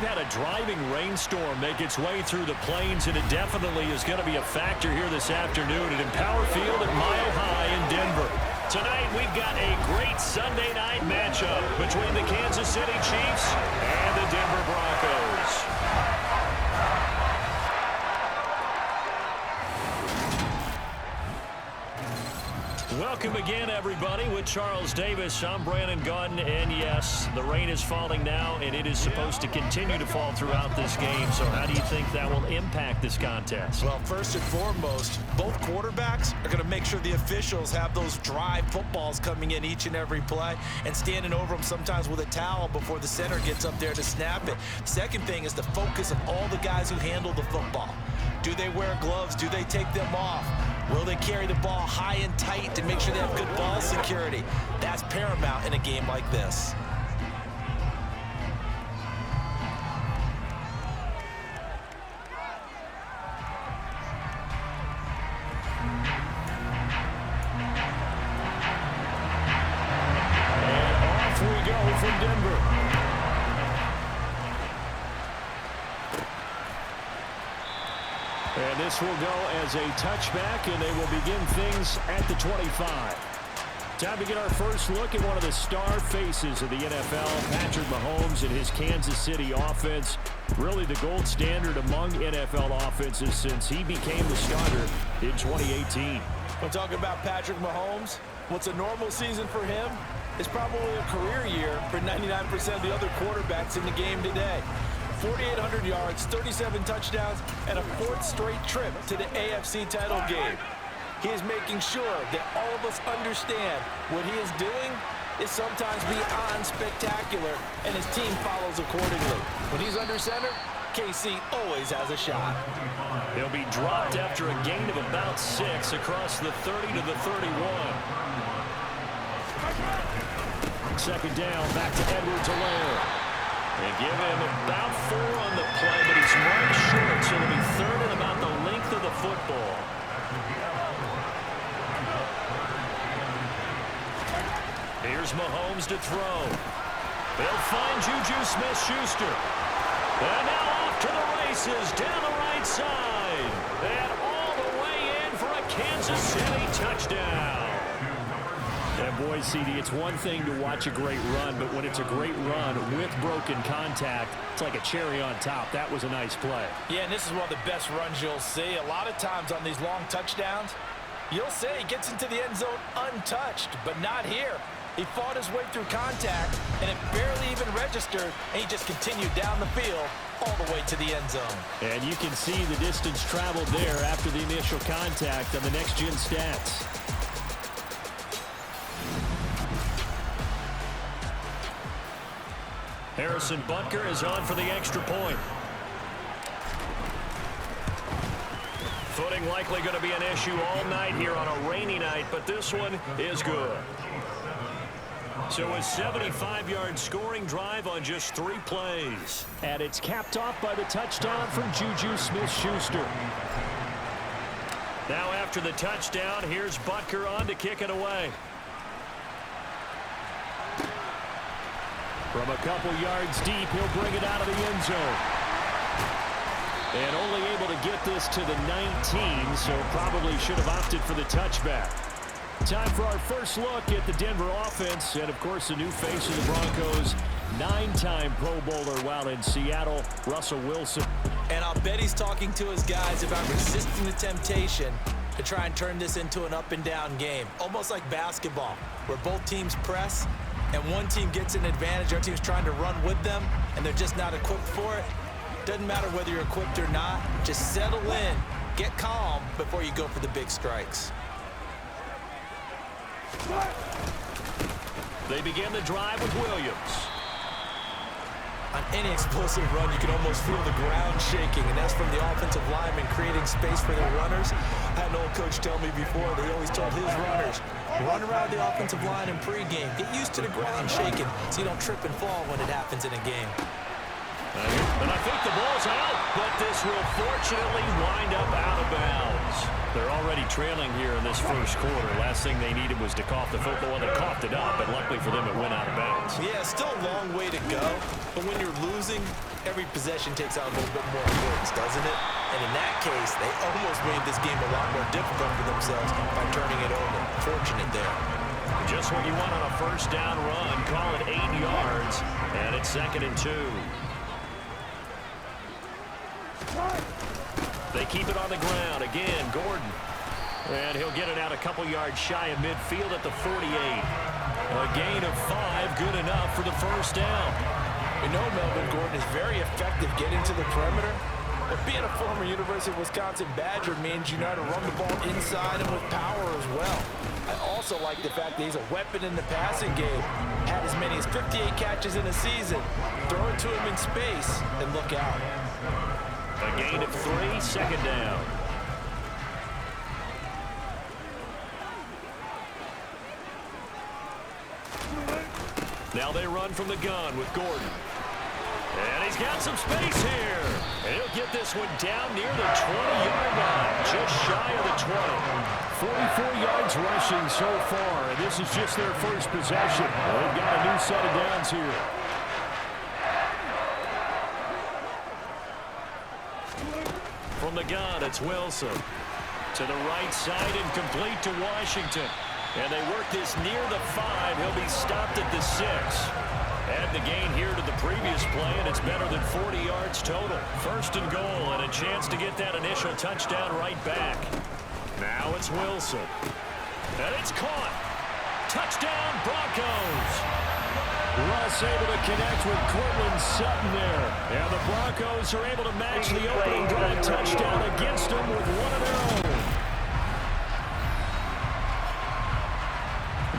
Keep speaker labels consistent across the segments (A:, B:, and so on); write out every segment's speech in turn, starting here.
A: we've had a driving rainstorm make its way through the plains, and it definitely is going to be a factor here this afternoon at Empower Field at Mile High in Denver. Tonight, we've got a great Sunday night matchup between the Kansas City Chiefs and the Denver Broncos. Welcome again, everybody. With Charles Davis, I'm Brandon Gunn, and yes, the rain is falling now, and it is supposed to continue to fall throughout this game. So how do you think that will impact this contest?
B: Well, first and foremost, both quarterbacks are going to make sure the officials have those drive footballs coming in each and every play and standing over them sometimes with a towel before the center gets up there to snap it. Second thing is the focus of all the guys who handle the football. Do they wear gloves? Do they take them off? Will they carry the ball high and tight to make sure they have good ball security? That's paramount in a game like this.
A: And off we go from Denver. And this will go as a touchback, and they will begin things at the 25. Time to get our first look at one of the star faces of the NFL, Patrick Mahomes and his Kansas City offense. Really the gold standard among NFL offenses since he became the starter in 2018.
B: We're talking about Patrick Mahomes. What's a normal season for him is probably a career year for 99% of the other quarterbacks in the game today. 4,800 yards, 37 touchdowns, and a fourth straight trip to the AFC title game. He is making sure that all of us understand what he is doing is sometimes beyond spectacular, and his team follows accordingly. When he's under center, KC always has a shot.
A: He'll be dropped after a gain of about 6 across the 30 to the 31. Second down, back to Edwards-Helaire. They give him about 4 on the play, but he's marked short, so it'll be third and about the length of the football. Here's Mahomes to throw. They'll find Juju Smith-Schuster. And now off to the races down the right side. And all the way in for a Kansas City touchdown. And boy, CD, it's one thing to watch a great run, but when it's a great run with broken contact, it's like a cherry on top. That was a nice play.
B: Yeah, and this is one of the best runs you'll see. A lot of times on these long touchdowns, you'll say he gets into the end zone untouched, but not here. He fought his way through contact, and it barely even registered, and he just continued down the field all the way to the end zone.
A: And you can see the distance traveled there after the initial contact on the next-gen stats. Harrison Butker is on for the extra point. Footing likely going to be an issue all night here on a rainy night, but this one is good. So a 75-yard scoring drive on just 3 plays. And it's capped off by the touchdown from Juju Smith-Schuster. Now after the touchdown, here's Butker on to kick it away. From a couple yards deep, he'll bring it out of the end zone. And only able to get this to the 19, so probably should have opted for the touchback. Time for our first look at the Denver offense, and of course the new face of the Broncos, 9-time Pro Bowler while in Seattle, Russell Wilson.
B: And I'll bet he's talking to his guys about resisting the temptation to try and turn this into an up-and-down game, almost like basketball, where both teams press, and one team gets an advantage, our team's trying to run with them, and they're just not equipped for it. Doesn't matter whether you're equipped or not. Just settle in, get calm before you go for the big strikes.
A: They begin the drive with Williams.
B: On any explosive run, you can almost feel the ground shaking, and that's from the offensive linemen creating space for their runners. I had an old coach tell me before, they always told his runners, run around the offensive line in pregame. Get used to the ground shaking so you don't trip and fall when it happens in a game.
A: And I think the ball's out, but this will fortunately wind up out of bounds. They're already trailing here in this first quarter. Last thing they needed was to cough the football. They coughed it up, but luckily for them, it went out of bounds.
B: Yeah, still a long way to go. But when you're losing, every possession takes on a little bit more importance, doesn't it? And in that case, they almost made this game a lot more difficult for themselves by turning it over. Fortunate there.
A: Just what you want on a first down run. Call it 8 yards, and it's 2nd and 2. They keep it on the ground. Again, Gordon. And he'll get it out a couple yards shy of midfield at the 48. A gain of 5, good enough for the first down.
B: We know Melvin Gordon is very effective getting to the perimeter, but being a former University of Wisconsin Badger means you know how to run the ball inside and with power as well. I also like the fact that he's a weapon in the passing game. Had as many as 58 catches in a season. Throw it to him in space and look out.
A: A gain of 3, 2nd down. Now they run from the gun with Gordon. And he's got some space here. And he'll get this one down near the 20-yard line, just shy of the 20.
C: 44 yards rushing so far, and this is just their first possession. They've got a new set of downs here.
A: From the gun, it's Wilson. To the right side and complete to Washington. And they work this near the 5. He'll be stopped at the 6. Add the gain here to the previous play, and it's better than 40 yards total. 1st and goal, and a chance to get that initial touchdown right back. Now it's Wilson. And it's caught. Touchdown, Broncos.
C: Russ able to connect with Cortland Sutton there. And the Broncos are able to match the opening drive touchdown against them with one of their own.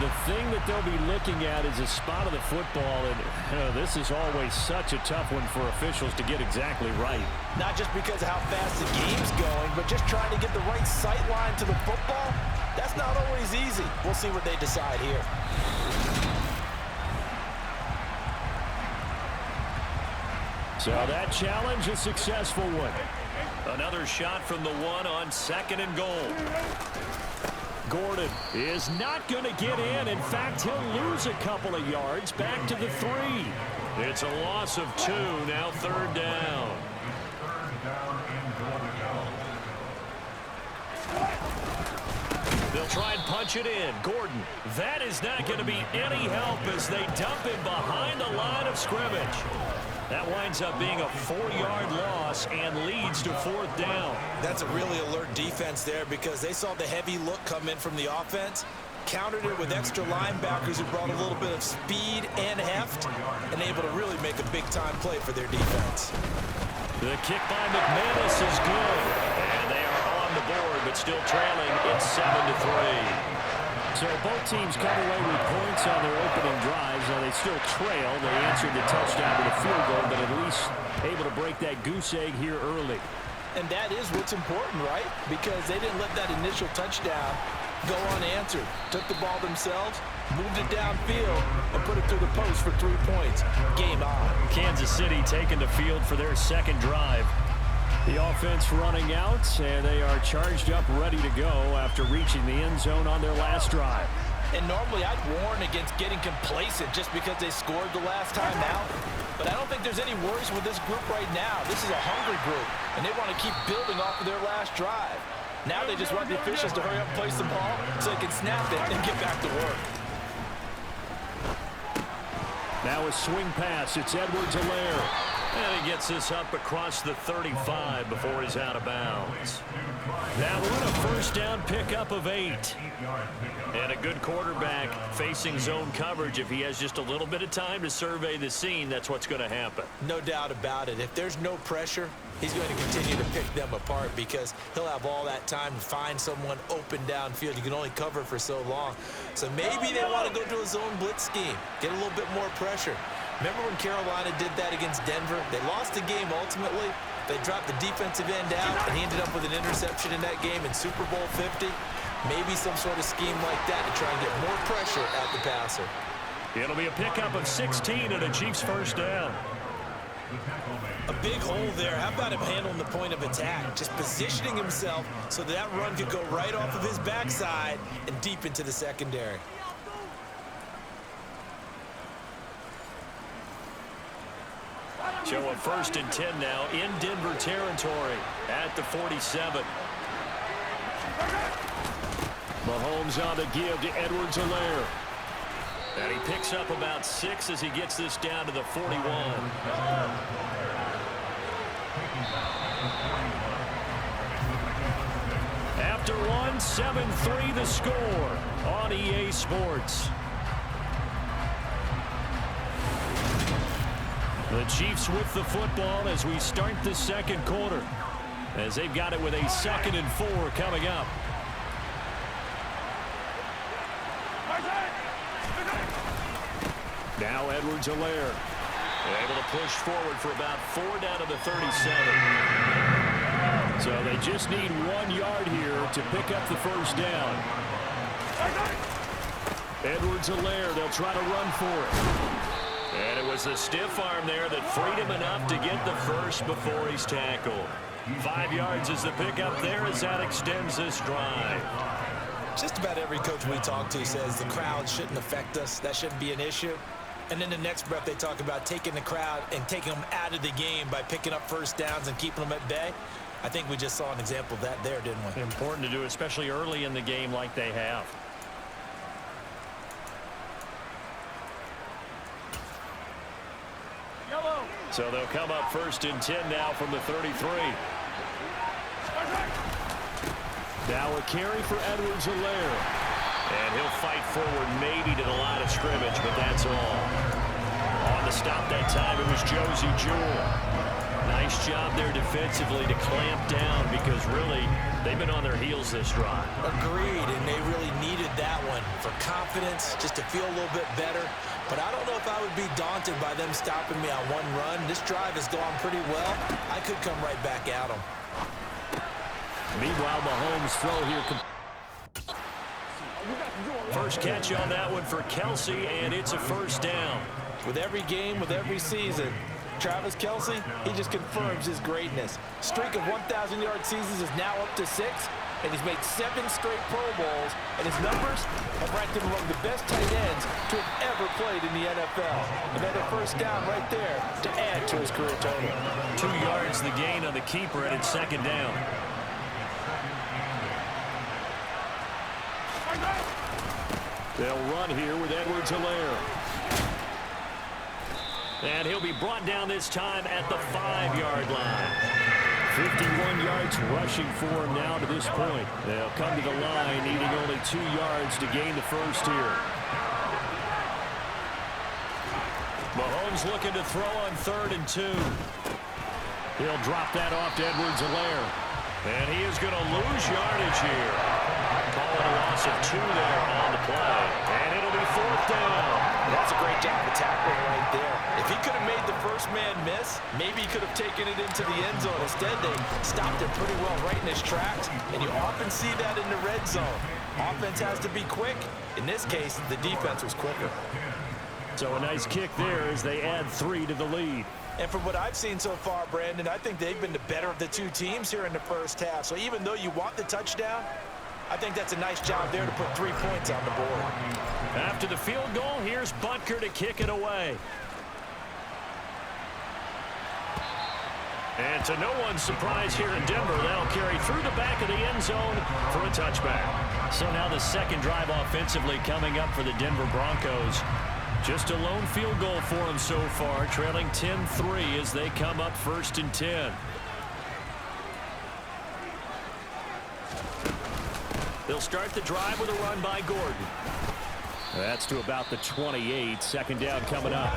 C: The thing that they'll be looking at is a spot of the football, and this is always such a tough one for officials to get exactly right.
B: Not just because of how fast the game's going, but just trying to get the right sight line to the football. That's not always easy. We'll see what they decide here.
C: So that challenge, a successful one.
A: Another shot from the 1 on 2nd and goal.
C: Gordon is not going to get in. In fact, he'll lose a couple of yards back to the 3.
A: It's a loss of 2, now 3rd down. They'll try and punch it in. Gordon, that is not going to be any help as they dump him behind the line of scrimmage. That winds up being a 4-yard loss and leads to 4th down.
B: That's a really alert defense there because they saw the heavy look come in from the offense, countered it with extra linebackers who brought a little bit of speed and heft, and able to really make a big-time play for their defense.
A: The kick by McManus is good, and they are on the board, but still trailing. It's 7-3.
C: So both teams come away with points on their opening drives. Now they still trail. They answered the touchdown with a field goal, but at least able to break that goose egg here early.
B: And that is what's important, right? Because they didn't let that initial touchdown go unanswered. Took the ball themselves, moved it downfield, and put it through the post for 3 points. Game on.
A: Kansas City taking the field for their 2nd drive.
C: The offense running out, and they are charged up, ready to go after reaching the end zone on their last drive.
B: And normally I'd warn against getting complacent just because they scored the last time out. But I don't think there's any worries with this group right now. This is a hungry group, and they want to keep building off of their last drive. Now they just want the officials to hurry up and place the ball so they can snap it and get back to work.
C: Now a swing pass. It's Edwards-Helaire.
A: And he gets this up across the 35 before he's out of bounds. That one a first down pickup of 8. And a good quarterback facing zone coverage. If he has just a little bit of time to survey the scene, that's what's going to happen.
B: No doubt about it. If there's no pressure, he's going to continue to pick them apart because he'll have all that time to find someone open downfield. You can only cover for so long. So maybe they want to go to a zone blitz scheme, get a little bit more pressure. Remember when Carolina did that against Denver? They lost the game ultimately. They dropped the defensive end out, and he ended up with an interception in that game in Super Bowl 50. Maybe some sort of scheme like that to try and get more pressure at the passer.
A: It'll be a pickup of 16 and a Chiefs first down.
B: A big hole there. How about him handling the point of attack? Just positioning himself so that run could go right off of his backside and deep into the secondary.
A: So a 1st and 10 now in Denver territory at the 47. Mahomes on the give to Edwards-Helaire. And he picks up about 6 as he gets this down to the 41. After one, 7-3 the score on EA Sports. The Chiefs with the football as we start the second quarter, as they've got it with a 2nd and 4 coming up. Now Edwards-Helaire able to push forward for about 4 down to the 37. So they just need 1 yard here to pick up the 1st down. Edwards-Helaire, they'll try to run for it. And it was the stiff arm there that freed him enough to get the 1st before he's tackled. 5 yards is the pickup there as that extends this drive.
B: Just about every coach we talk to says the crowd shouldn't affect us. That shouldn't be an issue. And then the next breath they talk about taking the crowd and taking them out of the game by picking up 1st downs and keeping them at bay. I think we just saw an example of that there, didn't we?
A: Important to do, especially early in the game like they have. So they'll come up 1st and 10 now from the 33. Now a carry for Edwards-Helaire. And he'll fight forward maybe to the line of scrimmage, but that's all. On the stop that time, it was Josie Jewell. Nice job there defensively to clamp down because really they've been on their heels this drive.
B: Agreed, and they really needed that one for confidence, just to feel a little bit better. But I don't know if I would be daunted by them stopping me on 1 run. This drive has gone pretty well. I could come right back at them.
C: Meanwhile, Mahomes' throw here.
A: First catch on that one for Kelsey, and it's a 1st down.
B: With every game, with every season, Travis Kelce, he just confirms his greatness. Streak of 1,000-yard seasons is now up to 6, and he's made 7 straight Pro Bowls, and his numbers have ranked him among the best tight ends to have ever played in the NFL. Another 1st down right there to add to his career total.
A: 2 yards the gain on the keeper, and it's 2nd down.
C: They'll run here with Edwards-Helaire.
A: And he'll be brought down this time at the 5-yard line.
C: 51 yards rushing for him now to this point. They'll come to the line needing only 2 yards to gain the 1st here.
A: Mahomes looking to throw on 3rd and 2.
C: He'll drop that off to Edwards-Helaire.
A: And he is going to lose yardage here. Calling a loss of 2 there on the play. And it'll be 4th down.
B: That's a great job of tackling right there. If he could have made the 1st man miss, maybe he could have taken it into the end zone. Instead, they stopped it pretty well right in his tracks, and you often see that in the red zone. Offense has to be quick. In this case, the defense was quicker.
C: So a nice kick there as they add 3 to the lead.
B: And from what I've seen so far, Brandon, I think they've been the better of the 2 teams here in the 1st half. So even though you want the touchdown, I think that's a nice job there to put 3 points on the board.
A: After the field goal, here's Butker to kick it away. And to no one's surprise here in Denver, that'll carry through the back of the end zone for a touchback. So now the 2nd drive offensively coming up for the Denver Broncos. Just a lone field goal for them so far, trailing 10-3 as they come up 1st and 10. They'll start the drive with a run by Gordon.
C: That's to about the 28. 2nd down coming up.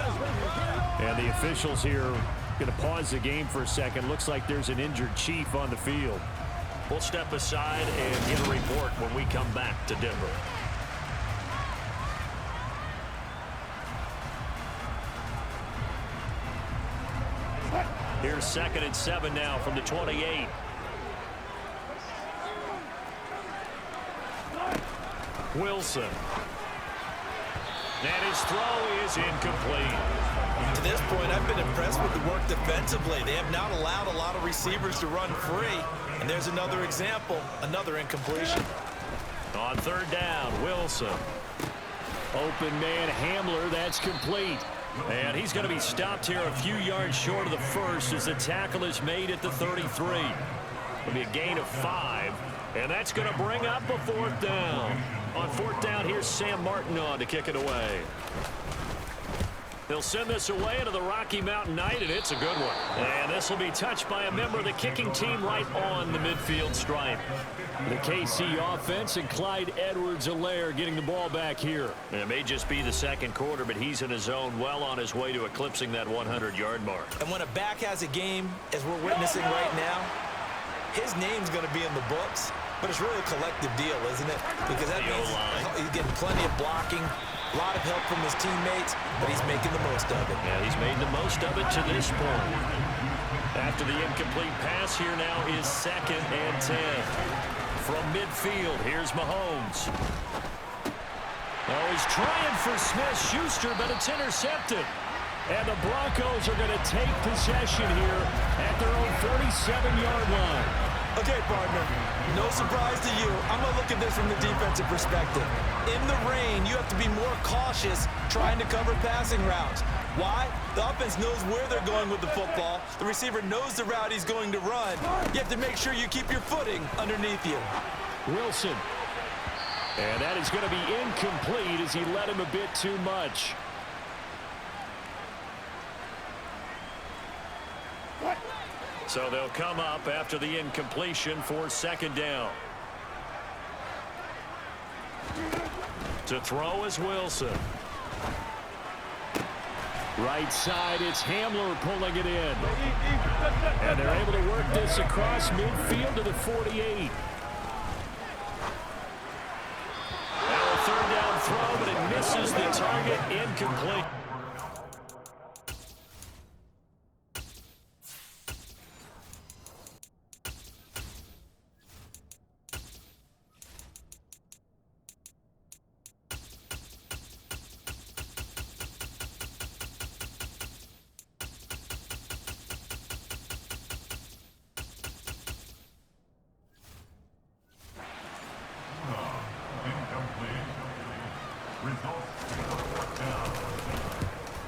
C: And the officials here going to pause the game for a second. Looks like there's an injured Chief on the field.
A: We'll step aside and get a report when we come back to Denver. Here's 2nd and 7 now from the 28. Wilson. And his throw is incomplete.
B: To this point, I've been impressed with the work defensively. They have not allowed a lot of receivers to run free. And there's another example, another incompletion.
A: On third down, Wilson.
C: Open man Hamler, that's complete.
A: And he's going to be stopped here a few yards short of the first as the tackle is made at the 33. It'll be a gain of 5, and that's going to bring up a fourth down. On fourth down, here's Sam Martin on to kick it away. They'll send this away into the Rocky Mountain Night, and it's a good one. And this will be touched by a member of the kicking team right on the midfield stripe.
C: The KC offense and Clyde Edwards-Helaire getting the ball back here.
A: It may just be the second quarter, but he's in his zone, well on his way to eclipsing that 100-yard mark.
B: And when a back has a game, as we're witnessing right now, his name's going to be in the books, but it's really a collective deal, isn't it? Because that means he's getting plenty of blocking, a lot of help from his teammates, but he's making the most of it.
A: Yeah, he's made the most of it to this point. After the incomplete pass, here now is 2nd and 10. From midfield, here's Mahomes. Oh, he's trying for Smith-Schuster, but it's intercepted.
C: And the Broncos are going to take possession here at their own 37-yard line.
B: Okay, partner, no surprise to you. I'm going to look at this from the defensive perspective. In the rain, you have to be more cautious trying to cover passing routes. Why? The offense knows where they're going with the football. The receiver knows the route he's going to run. You have to make sure you keep your footing underneath you.
C: Wilson. And that is going to be incomplete as he led him a bit too much.
A: So they'll come up after the incompletion for 2nd down. To throw is Wilson.
C: Right side, it's Hamler pulling it in. And they're able to work this across midfield to the 48.
A: Now a 3rd down throw, but it misses the target, incomplete.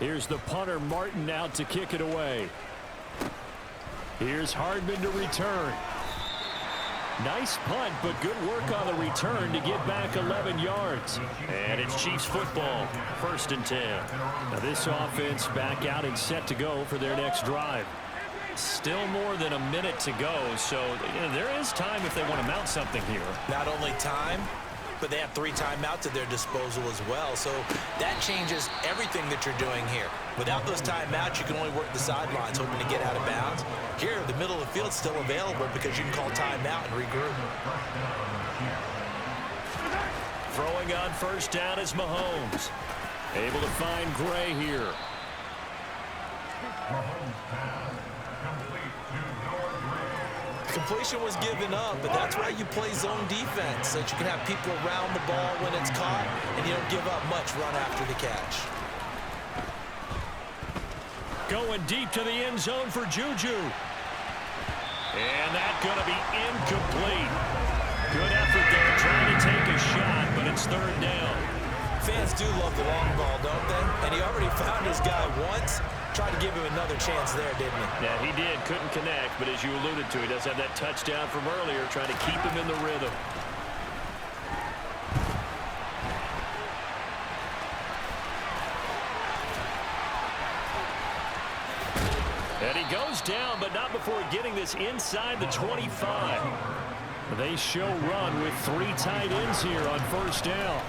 C: Here's the punter, Martin, out to kick it away. Here's Hardman to return. Nice punt, but good work on the return to get back 11 yards.
A: And it's Chiefs football, 1st and 10.
C: Now this offense back out and set to go for their next drive.
A: Still more than a minute to go, so there is time if they want to mount something here.
B: Not only time, but they have 3 timeouts at their disposal as well. So that changes everything that you're doing here. Without those timeouts, you can only work the sidelines, hoping to get out of bounds. Here, the middle of the field's still available because you can call timeout and regroup.
A: Throwing on 1st down is Mahomes.
C: Able to find Gray here.
B: Completion was given up, but that's why you play zone defense, so that you can have people around the ball when it's caught, and you don't give up much run after the catch.
A: Going deep to the end zone for Juju. And that's going to be incomplete. Good effort there trying to take a shot, but it's 3rd down.
B: Fans do love the long ball, don't they? And he already found his guy once. Tried to give him another chance there, didn't he?
A: Yeah, he did. Couldn't connect, but as you alluded to, he does have that touchdown from earlier, trying to keep him in the rhythm. And he goes down, but not before getting this inside the 25.
C: They show run with 3 tight ends here on 1st down.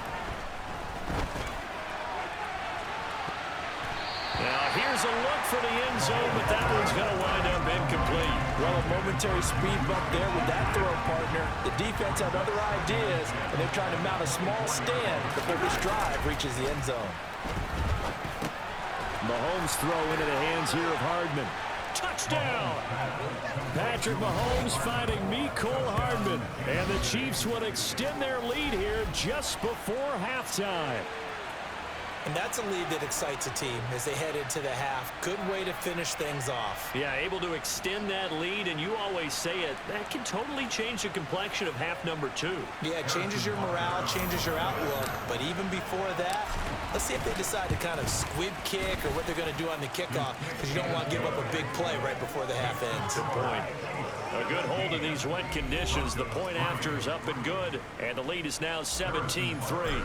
A: Now here's a look for the end zone, but that one's going to wind up incomplete.
B: Well, a momentary speed bump there with that throw, partner. The defense had other ideas, and they're trying to mount a small stand before this drive reaches the end zone.
C: Mahomes throw into the hands here of Hardman.
A: Touchdown!
C: Patrick Mahomes finding Mecole Hardman. And the Chiefs will extend their lead here just before halftime.
B: And that's a lead that excites a team as they head into the half. Good way to finish things off.
C: Yeah, able to extend that lead, and you always say it, that can totally change the complexion of half number 2.
B: Yeah, it changes your morale, changes your outlook. But even before that, let's see if they decide to kind of squib kick or what they're going to do on the kickoff, because you don't want to give up a big play right before the half ends.
C: Good point. A good hold in these wet conditions. The point after is up and good, and the lead is now 17-3.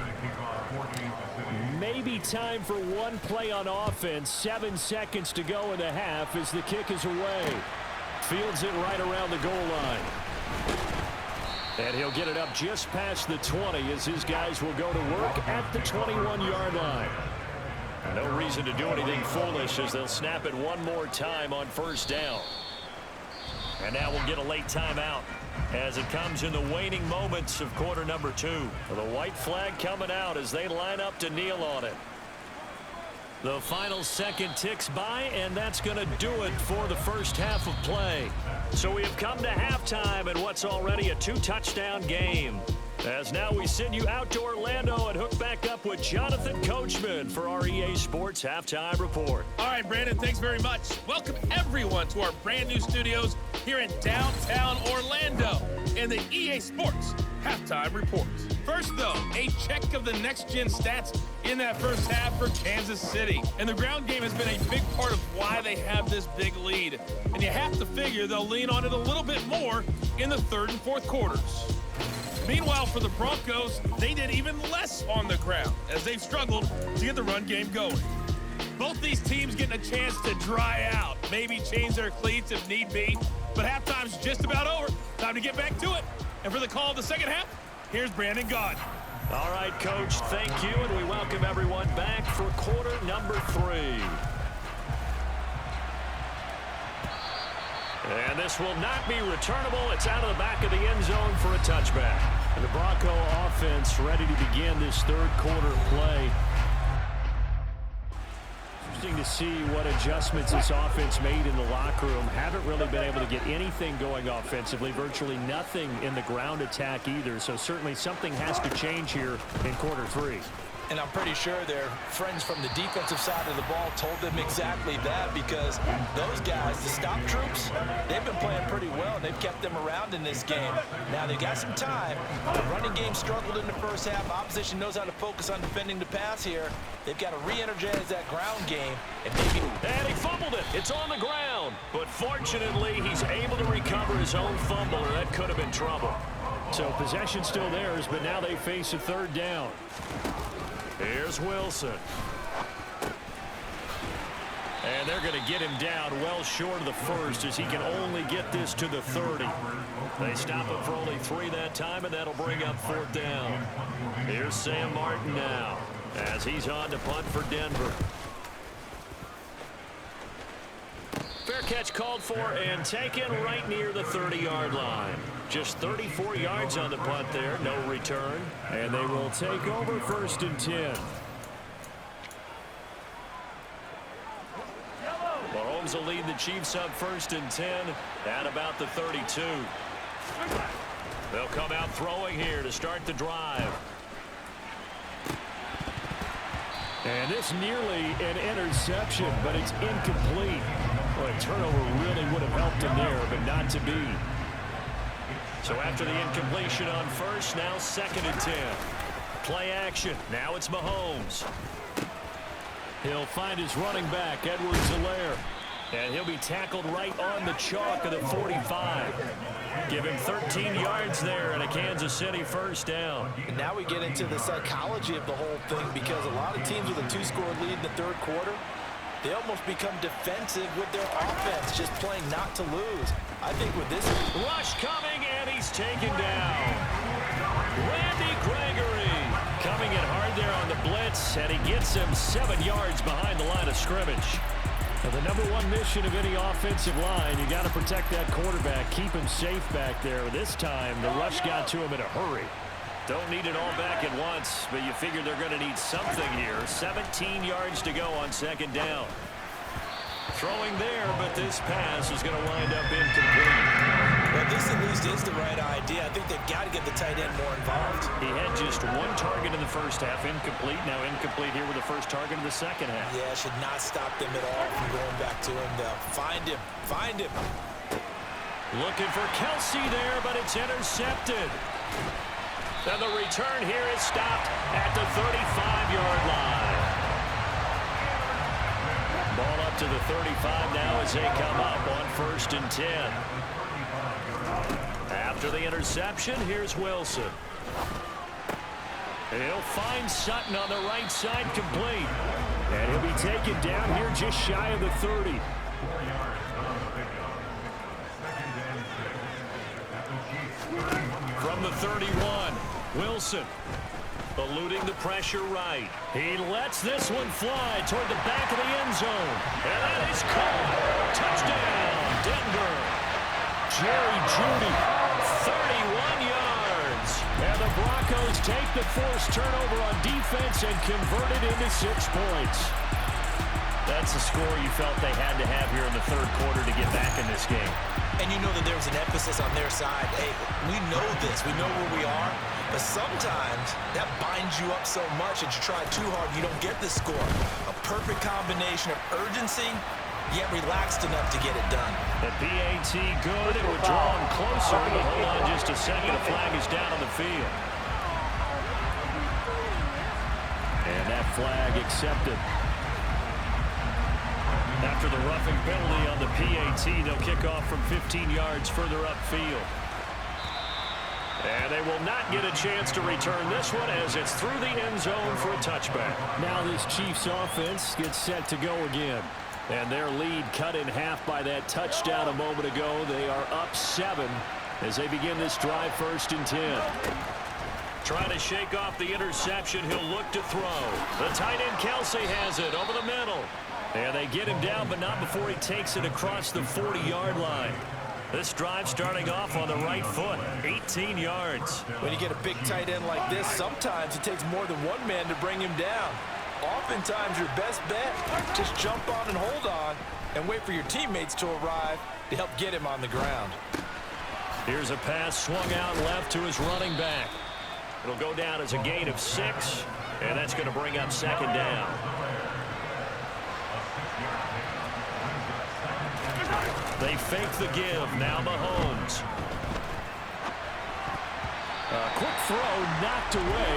C: Maybe time for one play on offense. 7 seconds to go in the half as the kick is away. Fields it right around the goal line. And he'll get it up just past the 20 as his guys will go to work at the 21-yard line. No reason to do anything foolish as they'll snap it one more time on first down. And now we'll get a late timeout as it comes in the waning moments of quarter number 2. The white flag coming out as they line up to kneel on it. The final second ticks by, and that's going to do it for the first half of play. So we have come to halftime in what's already a 2-touchdown game. As now we send you out to Orlando and hook back up with Jonathan Coachman for our EA Sports Halftime Report.
D: All right, Brandon, thanks very much. Welcome everyone to our brand new studios here in downtown Orlando and the EA Sports Halftime Report. First, though, a check of the next-gen stats in that first half for Kansas City. And the ground game has been a big part of why they have this big lead. And you have to figure they'll lean on it a little bit more in the third and fourth quarters. Meanwhile, for the Broncos, they did even less on the ground as they've struggled to get the run game going. Both these teams getting a chance to dry out, maybe change their cleats if need be, but halftime's just about over. Time to get back to it. And for the call of the second half, here's Brandon Gaudin.
C: All right, Coach, thank you, and we welcome everyone back for quarter number 3. And this will not be returnable. It's out of the back of the end zone for a touchback. And the Bronco offense ready to begin this third quarter play. Interesting to see what adjustments this offense made in the locker room. Haven't really been able to get anything going offensively. Virtually nothing in the ground attack either. So certainly something has to change here in quarter 3.
B: And I'm pretty sure their friends from the defensive side of the ball told them exactly that, because those guys, the stop troops, they've been playing pretty well. They've kept them around in this game. Now they've got some time. The running game struggled in the first half. Opposition knows how to focus on defending the pass here. They've got to re-energize that ground game.
C: And he fumbled it. It's on the ground. But fortunately, he's able to recover his own fumble, or that could have been trouble. So possession still theirs, but now they face a third down. Here's Wilson. And they're going to get him down well short of the first as he can only get this to the 30. They stop him for only 3 that time, and that'll bring up fourth down. Here's Sam Martin now as he's on to punt for Denver. Fair catch called for and taken right near the 30-yard line. Just 34 yards on the punt there, no return. And they will take over first and 10. Mahomes will lead the Chiefs up first and 10 at about the 32. They'll come out throwing here to start the drive. And this nearly an interception, but it's incomplete. Well, a turnover really would have helped him there, but not to be. So after the incompletion on first, now second and 10. Play action. Now it's Mahomes. He'll find his running back, Edwards-Helaire. And he'll be tackled right on the chalk of the 45. Give him 13 yards there and a Kansas City first down.
B: And now we get into the psychology of the whole thing, because a lot of teams with a 2-score lead in the third quarter, they almost become defensive with their offense, just playing not to lose. I think with this
C: rush coming, and he's taken down. Randy Gregory coming in hard there on the blitz, and he gets him 7 yards behind the line of scrimmage. Now, the number one mission of any offensive line, you got to protect that quarterback, keep him safe back there. This time, the rush got to him in a hurry. Don't need it all back at once, but you figure they're going to need something here. 17 yards to go on second down. Throwing there, but this pass is going to wind up incomplete.
B: Well, this at least is the right idea. I think they've got to get the tight end more involved.
C: He had just one target in the first half, incomplete. Now incomplete here with the first target in the second half.
B: Yeah, should not stop them at all from going back to him, though. Find him. Find him.
C: Looking for Kelsey there, but it's intercepted. And the return here is stopped at the 35-yard line. Ball up to the 35 now as they come up on 1st and 10. After the interception, here's Wilson. He'll find Sutton on the right side, complete. And he'll be taken down here just shy of the 30. From the 31, Wilson eluding the pressure right. He lets this one fly toward the back of the end zone. And that is caught. Touchdown, Denver. Jerry Jeudy, 31 yards. And the Broncos take the forced turnover on defense and convert it into 6 points. That's the score you felt they had to have here in the third quarter to get back in this game.
B: And you know that there was an emphasis on their side. Hey, we know this. We know where we are. But sometimes that binds you up so much that you try too hard, you don't get the score. A perfect combination of urgency, yet relaxed enough to get it done.
C: The PAT good. It would draw him closer, but hold on just a second. A flag is down on the field. And that flag accepted. After the roughing penalty on the PAT, they'll kick off from 15 yards further upfield. And they will not get a chance to return this one as it's through the end zone for a touchback. Now this Chiefs offense gets set to go again. And their lead cut in half by that touchdown a moment ago. They are up 7 as they begin this drive 1st and 10. Trying to shake off the interception. He'll look to throw. The tight end Kelsey has it over the middle. And they get him down, but not before he takes it across the 40-yard line. This drive starting off on the right foot, 18 yards.
B: When you get a big tight end like this, sometimes it takes more than one man to bring him down. Oftentimes, your best bet, just jump on and hold on and wait for your teammates to arrive to help get him on the ground.
C: Here's a pass swung out left to his running back. It'll go down as a gain of 6, and that's going to bring up 2nd down. They fake the give. Now Mahomes. A quick throw knocked away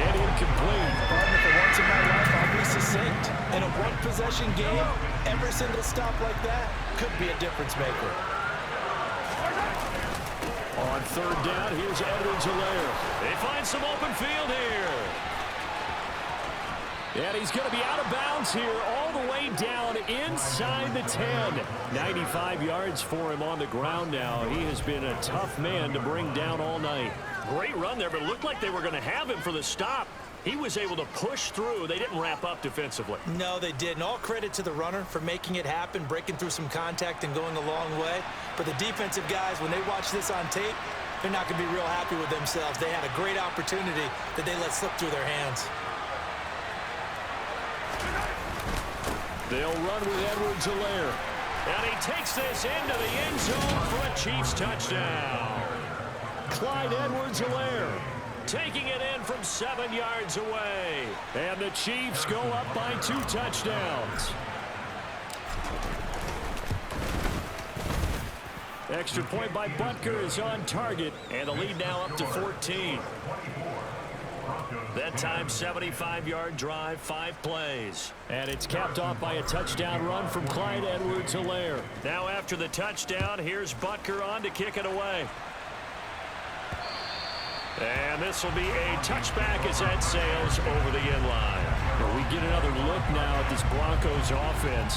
C: and incomplete.
B: Partner, for once in my life, I'll be succinct. In a one-possession game, every single stop like that could be a difference maker.
C: On 3rd down, here's Edwards-Helaire. They find some open field here. And he's going to be out of bounds here all the way down inside the 10. 95 yards for him on the ground now. He has been a tough man to bring down all night. Great run there, but it looked like they were going to have him for the stop. He was able to push through. They didn't wrap up defensively.
B: No, they didn't. All credit to the runner for making it happen, breaking through some contact and going a long way. But the defensive guys, when they watch this on tape, they're not going to be real happy with themselves. They had a great opportunity that they let slip through their hands.
C: They'll run with Edwards-Helaire. And he takes this into the end zone for a Chiefs touchdown. Clyde Edwards-Helaire taking it in from 7 yards away. And the Chiefs go up by 2 touchdowns. Extra point by Butker is on target. And the lead now up to 14. That time, 75-yard drive, 5 plays. And it's capped off by a touchdown run from Clyde Edwards-Helaire. Now after the touchdown, here's Butker on to kick it away. And this will be a touchback as that sails over the end line. Well, we get another look now at this Broncos offense.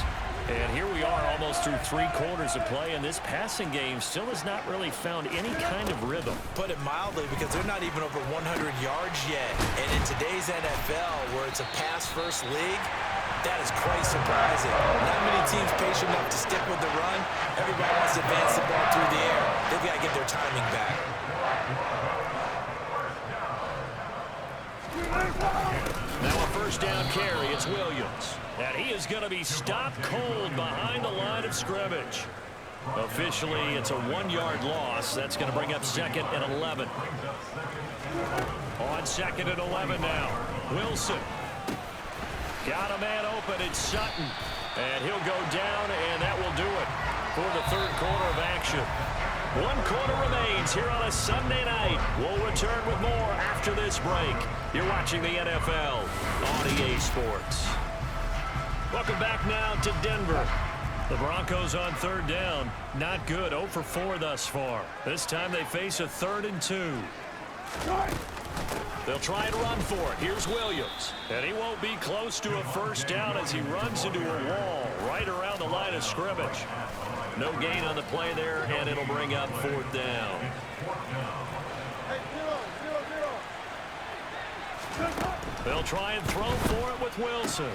C: And here we are almost through 3 quarters of play, and this passing game still has not really found any kind of rhythm.
B: Put it mildly, because they're not even over 100 yards yet. And in today's NFL, where it's a pass-first league, that is quite surprising. Not many teams patient enough to stick with the run. Everybody wants to advance the ball through the air. They've got to get their timing back.
C: Now a 1st down carry, it's Williams. And he is going to be stopped cold behind the line of scrimmage.
A: Officially, it's a 1-yard loss. That's going to bring up 2nd and 11. On 2nd and 11 now. Wilson. Got a man open. It's Sutton. And he'll go down, and that will do it for the 3rd quarter of action. 1 quarter remains here on a Sunday night. We'll return with more after this break. You're watching the NFL on EA Sports. Welcome back now to Denver. The Broncos on 3rd down. Not good. 0 for 4 thus far. This time they face a 3rd and 2. They'll try and run for it. Here's Williams. And he won't be close to a 1st down as he runs into a wall right around the line of scrimmage. No gain on the play there, and it'll bring up 4th down. They'll try and throw for it with Wilson.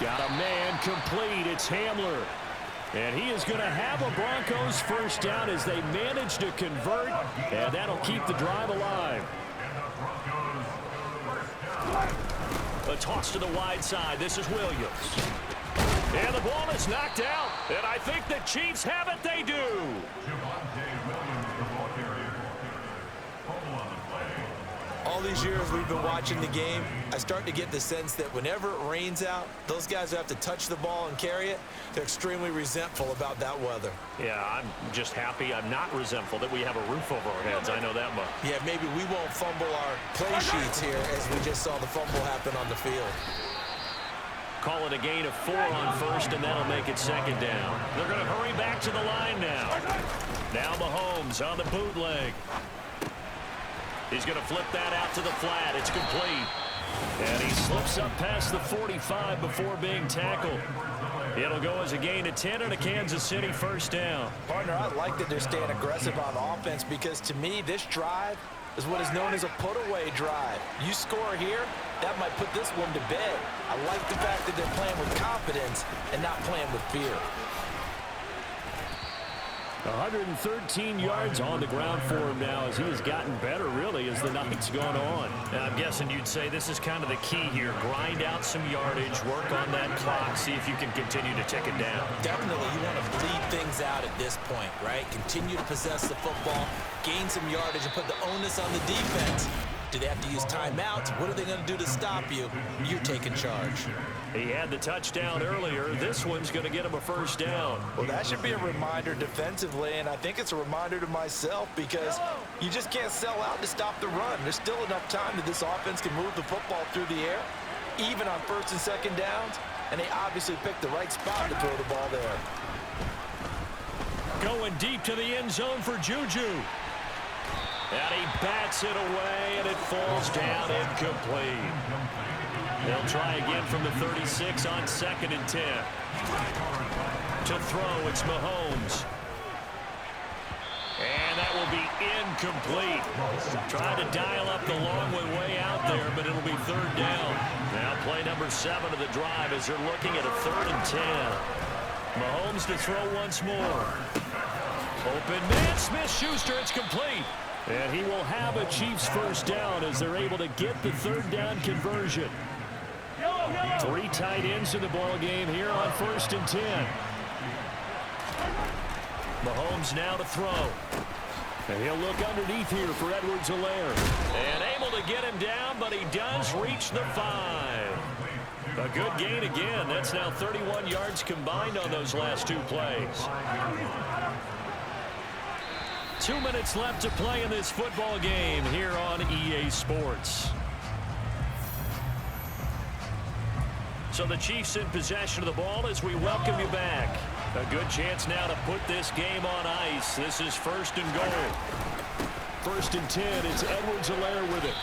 A: Got a man complete. It's Hamler. And he is going to have a Broncos 1st down as they manage to convert, and that'll keep the drive alive. A toss to the wide side. This is Williams. And the ball is knocked out. And I think the Chiefs have it. They do.
B: All these years we've been watching the game, I start to get the sense that whenever it rains out, those guys who have to touch the ball and carry it, they're extremely resentful about that weather.
A: Yeah, I'm just happy I'm not resentful that we have a roof over our heads. I know that much.
B: Yeah, maybe we won't fumble our play sheets here as we just saw the fumble happen on the field.
A: Call it a gain of 4 on 1st, and that'll make it 2nd down. They're going to hurry back to the line now. Now Mahomes on the bootleg. He's going to flip that out to the flat. It's complete. And he slips up past the 45 before being tackled. It'll go as a gain of 10 and a Kansas City 1st down.
B: Partner, I like that they're staying aggressive on offense because to me, this drive is what is known as a put-away drive. You score here, that might put this one to bed. I like the fact that they're playing with confidence and not playing with fear.
C: 113 yards on the ground for him now as he has gotten better, really, as the night's gone on.
A: And I'm guessing you'd say this is kind of the key here. Grind out some yardage, work on that clock, see if you can continue to tick it down.
B: Definitely, you want to bleed things out at this point, right? Continue to possess the football, gain some yardage, and put the onus on the defense. Do they have to use timeouts? What are they going to do to stop you? You're taking charge.
A: He had the touchdown earlier. This one's going to get him a 1st down.
B: Well, that should be a reminder defensively, and I think it's a reminder to myself because you just can't sell out to stop the run. There's still enough time that this offense can move the football through the air, even on 1st and 2nd downs, and they obviously picked the right spot to throw the ball there.
A: Going deep to the end zone for Juju. And he bats it away, and it falls down incomplete. They'll try again from the 36 on 2nd and 10. To throw, it's Mahomes. And that will be incomplete. Trying to dial up the long one way out there, but it'll be 3rd down. Now play number 7 of the drive as they're looking at a 3rd and 10. Mahomes to throw once more. Open man, Smith-Schuster, it's complete.
C: And he will have a Chiefs 1st down as they're able to get the 3rd down conversion. 3 tight ends in the ball game here on 1st and 10.
A: Mahomes now to throw.
C: And he'll look underneath here for Edwards-Helaire.
A: And able to get him down, but he does reach the 5. A good gain again. That's now 31 yards combined on those last 2 plays. 2 minutes left to play in this football game here on EA Sports. So the Chiefs in possession of the ball as we welcome you back. A good chance now to put this game on ice. This is 1st and goal.
C: 1st and 10. It's Edwards-Helaire with it.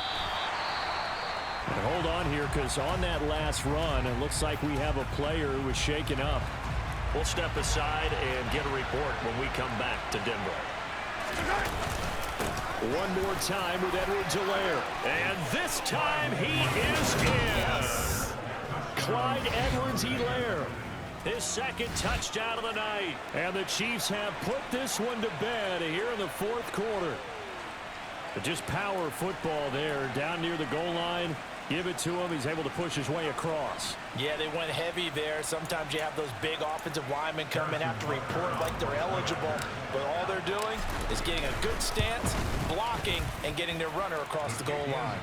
C: And hold on here because on that last run, it looks like we have a player who was shaken up.
A: We'll step aside and get a report when we come back to Denver.
C: One more time with Edwards-Helaire.
A: And this time he is in.
C: Yes. Clyde Edwards-Helaire.
A: His 2nd touchdown of the night.
C: And the Chiefs have put this one to bed here in the 4th quarter. But just power football there down near the goal line. Give it to him. He's able to push his way across.
B: Yeah, they went heavy there. Sometimes you have those big offensive linemen come in, have to report like they're eligible, but all they're doing is getting a good stance, blocking, and getting their runner across the goal line.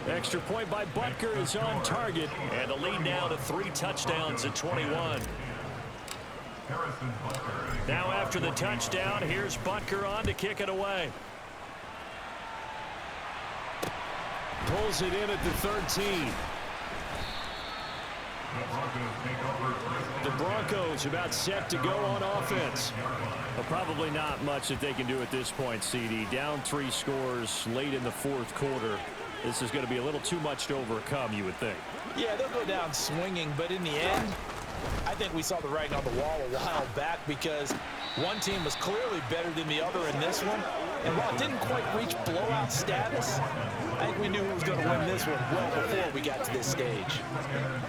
C: Extra point by Butker is on target,
A: And the lead now to 3 touchdowns at 21. Now after the touchdown, here's Butker on to kick it away.
C: pulls it in at the 13. The Broncos about set to go on offense. Well, probably not much that they can do at this point, CD. Down 3 scores late in the 4th quarter. This is going to be a little too much to overcome, you would think.
B: Yeah, they'll go down swinging, but in the end, I think we saw the writing on the wall a while back because one team was clearly better than the other in this one. And while it didn't quite reach blowout status, I think we knew who was going to win this one well before we got to this stage.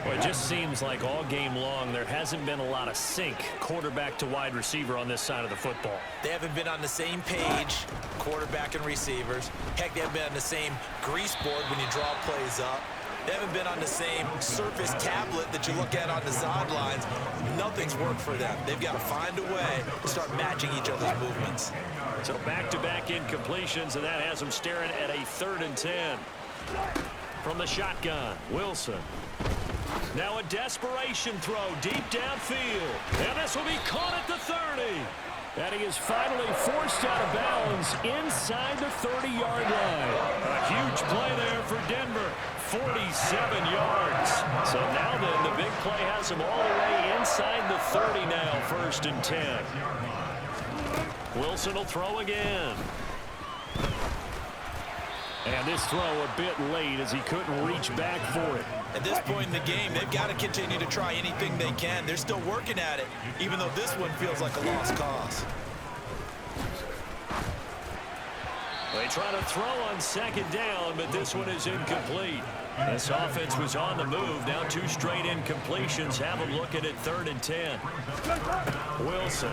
C: Well, it just seems like all game long there hasn't been a lot of sync quarterback to wide receiver on this side of the football.
B: They haven't been on the same page, quarterback and receivers. Heck, they haven't been on the same grease board when you draw plays up. They haven't been on the same Surface tablet that you look at on the sidelines. Nothing's worked for them. They've got to find a way to start matching each other's movements.
A: So back-to-back incompletions, and that has them staring at a 3rd and 10. From the shotgun, Wilson. Now a desperation throw deep downfield. And this will be caught at the 30.
C: And he is finally forced out of bounds inside the 30-yard line.
A: A huge play there for Denver. 47 yards. So now then, the big play has them all the way inside the 30 now, 1st and 10. Wilson will throw again.
C: And this throw a bit late as he couldn't reach back for it.
B: At this point in the game, they've got to continue to try anything they can. They're still working at it, even though this one feels like a lost cause.
A: They try to throw on 2nd down, but this one is incomplete. This offense was on the move. Now 2 straight incompletions have them looking at 3rd and 10. Wilson.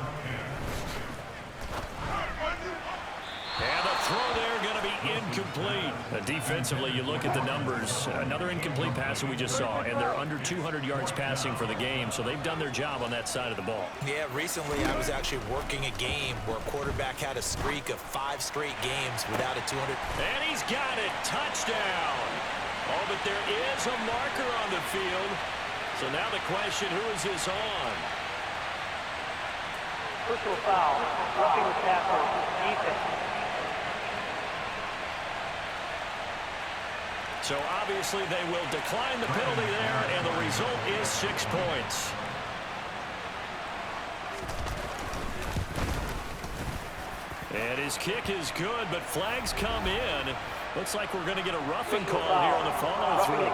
A: And the throw there going to be incomplete.
C: Defensively, you look at the numbers. Another incomplete pass that we just saw, and they're under 200 yards passing for the game, so they've done their job on that side of the ball.
B: Yeah, recently I was actually working a game where a quarterback had a streak of 5 straight games without a 200.
A: And he's got it. Touchdown. Oh, but there is a marker on the field. So now the question, who is this on?
E: Personal foul, roughing the tackle, defense.
A: So obviously they will decline the penalty there, and the result is 6 points. And his kick is good, but flags come in. Looks like we're going to get a roughing call here on the follow-through.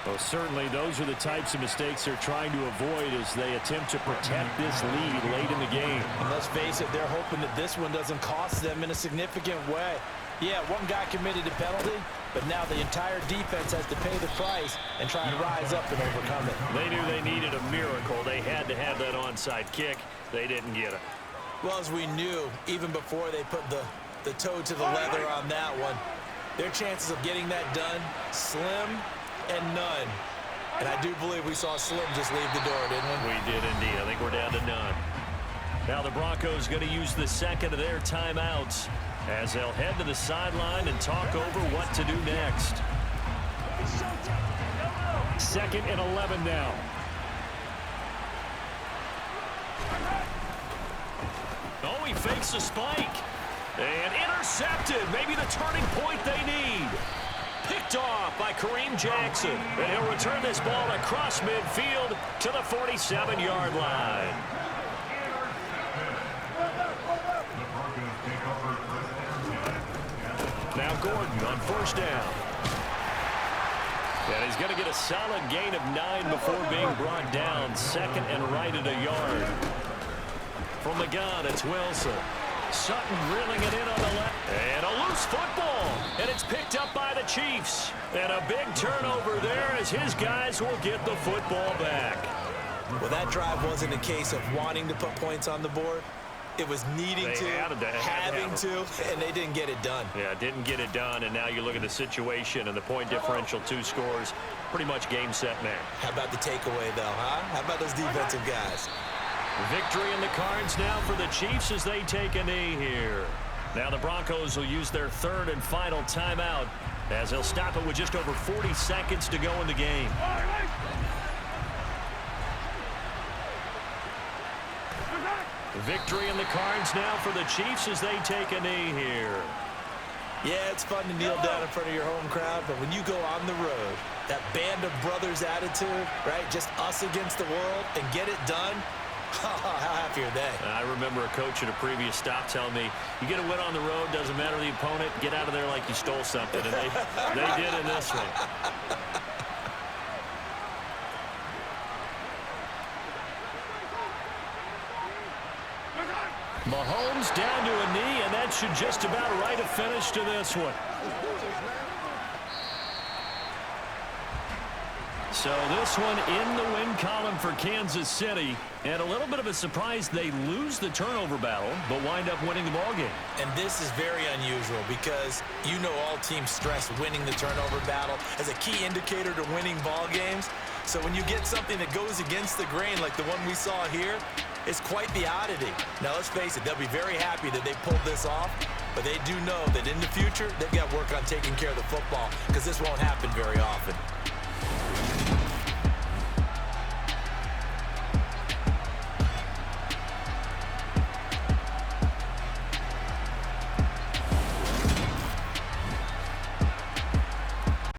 C: Well, certainly those are the types of mistakes they're trying to avoid as they attempt to protect this lead late in the game.
B: And let's face it, they're hoping that this one doesn't cost them in a significant way. Yeah, one guy committed a penalty, but now the entire defense has to pay the price and try and rise up and overcome it.
A: They knew they needed a miracle. They had to have that onside kick. They didn't get it.
B: Well, as we knew, even before they put the toe to the leather on that one, their chances of getting that done, slim and none. And I do believe we saw Slim just leave the door, didn't we?
A: We did indeed. I think we're down to none. Now the Broncos going to use the 2nd of their timeouts as they'll head to the sideline and talk over what to do next.
C: 2nd and 11 now.
A: Oh, he fakes a spike. And intercepted. Maybe the turning point they need. Picked off by Kareem Jackson. And he'll return this ball across midfield to the 47-yard line. Now Gordon on 1st down. And he's going to get a solid gain of 9 before being brought down. 2nd and right at a yard. From the gun, it's Wilson. Sutton drilling it in on the left. And a loose football. And it's picked up by the Chiefs. And a big turnover there as his guys will get the football back.
B: Well, that drive wasn't a case of wanting to put points on the board. It was needing
A: They
B: to, having to, and they didn't get it done.
A: Yeah, didn't get it done, and now you look at the situation and the point differential, 2 scores, pretty much game, set, match.
B: How about the takeaway, though, huh? How about those defensive guys?
A: Victory in the cards now for the Chiefs as they take a knee here. Now the Broncos will use their 3rd and final timeout as they'll stop it with just over 40 seconds to go in the game. Victory in the cards now for the Chiefs as they take a knee here.
B: Yeah, it's fun to kneel down in front of your home crowd, but when you go on the road, that band of brothers attitude, right, just us against the world, and get it done, how happy are they?
A: I remember a coach at a previous stop telling me, you get a win on the road, doesn't matter the opponent, get out of there like you stole something, and they did in this one. Mahomes down to a knee, and that should just about write a finish to this one. So this one in the win column for Kansas City. And a little bit of a surprise, they lose the turnover battle, but wind up winning the ballgame.
B: And this is very unusual because you know all teams stress winning the turnover battle as a key indicator to winning ball games. So when you get something that goes against the grain like the one we saw here, it's quite the oddity. Now, let's face it, they'll be very happy that they pulled this off, but they do know that in the future, they've got to work on taking care of the football because this won't happen very often.